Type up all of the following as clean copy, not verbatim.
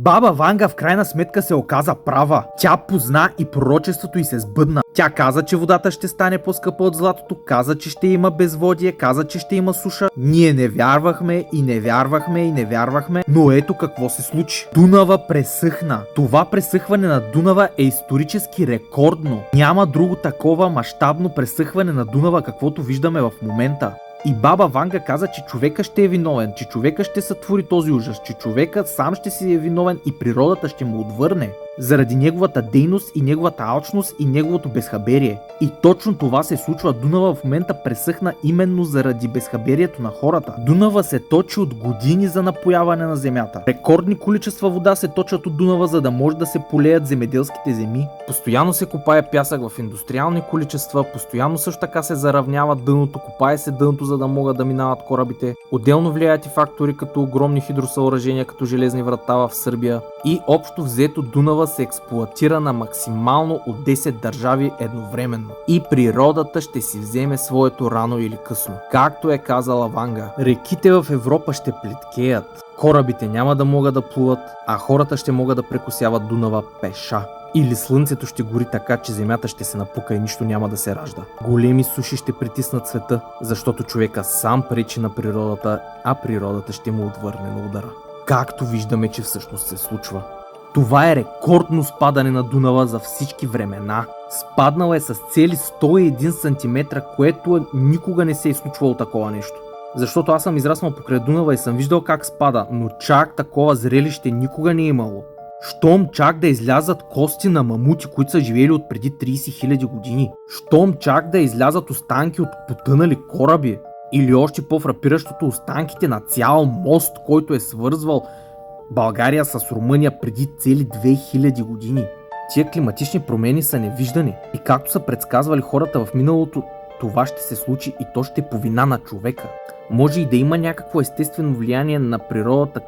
Баба Ванга в крайна сметка се оказа права. Тя позна и пророчеството й се сбъдна. Тя каза, че водата ще стане по-скъпа от златото, каза, че ще има безводие, каза, че ще има суша. Ние не вярвахме и не вярвахме и не вярвахме, но ето какво се случи. Дунава пресъхна. Това пресъхване на Дунава е исторически рекордно. Няма друго такова мащабно пресъхване на Дунава, каквото виждаме в момента. И баба Ванга каза, че човека ще е виновен, че човека ще сътвори този ужас, че човека сам ще си е виновен и природата ще му отвърне. Заради неговата дейност и неговата алчност и неговото безхаберие. И точно това се случва. Дунава в момента пресъхна именно заради безхаберието на хората. Дунава се точи от години за напояване на земята. Рекордни количества вода се точат от Дунава, за да може да се полеят земеделските земи. Постоянно се копае пясък в индустриални количества, постоянно също така се заравнява дъното, копае се дъното, за да могат да минават корабите. Отделно влияят и фактори като огромни хидросъоръжения, като железни врата в Сърбия. И общо взето Дунава се експлоатира на максимално от 10 държави едновременно. И природата ще си вземе своето рано или късно. Както е казала Ванга, реките в Европа ще плиткеят, корабите няма да могат да плуват, а хората ще могат да прекосяват Дунава пеша. Или слънцето ще гори така, че земята ще се напука и нищо няма да се ражда. Големи суши ще притиснат света, защото човека сам пречи на природата, а природата ще му отвърне на удара. Както виждаме, че всъщност се случва. Това е рекордно спадане на Дунава за всички времена. Спаднал е с цели 101 см, което никога не се е случвало такова нещо. Защото аз съм израснал покрай Дунава и съм виждал как спада, но чак такова зрелище никога не е имало. Щом чак да излязат кости на мамути, които са живели от преди 30 000 години. Щом чак да излязат останки от потънали кораби. Или още по-фрапиращото останките на цял мост, който е свързвал България с Румъния преди цели 2000 години. Тия климатични промени са невиждани и както са предсказвали хората в миналото, това ще се случи и то ще е по вина на човека. Може и да има някакво естествено влияние на природата,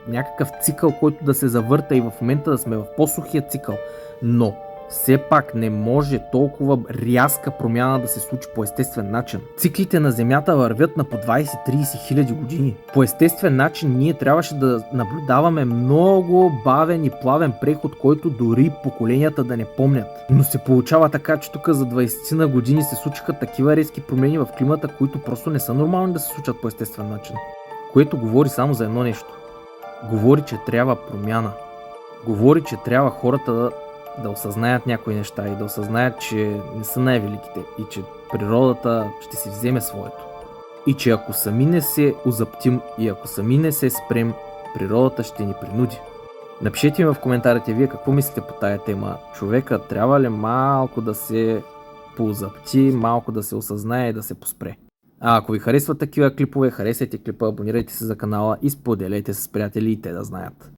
някакъв цикъл, който да се завърта и в момента да сме в по-сухия цикъл, но все пак не може толкова рязка промяна да се случи по естествен начин. Циклите на Земята вървят на по 20-30 хиляди години. По естествен начин ние трябваше да наблюдаваме много бавен и плавен преход, който дори поколенията да не помнят. Но се получава така, че тук за 20 на години се случиха такива резки промени в климата, които просто не са нормални да се случат по естествен начин. Което говори само за едно нещо. Говори, че трябва промяна. Говори, че трябва хората да осъзнаят някои неща и да осъзнаят, че не са най-великите и че природата ще си вземе своето. И че ако сами не се озаптим и ако сами не се спрем, природата ще ни принуди. Напишете ми в коментарите вие какво мислите по тая тема. Човека трябва ли малко да се поозапти, малко да се осъзнае и да се поспре? А ако ви харесват такива клипове, харесайте клипа, абонирайте се за канала и споделяйте с приятели и те да знаят.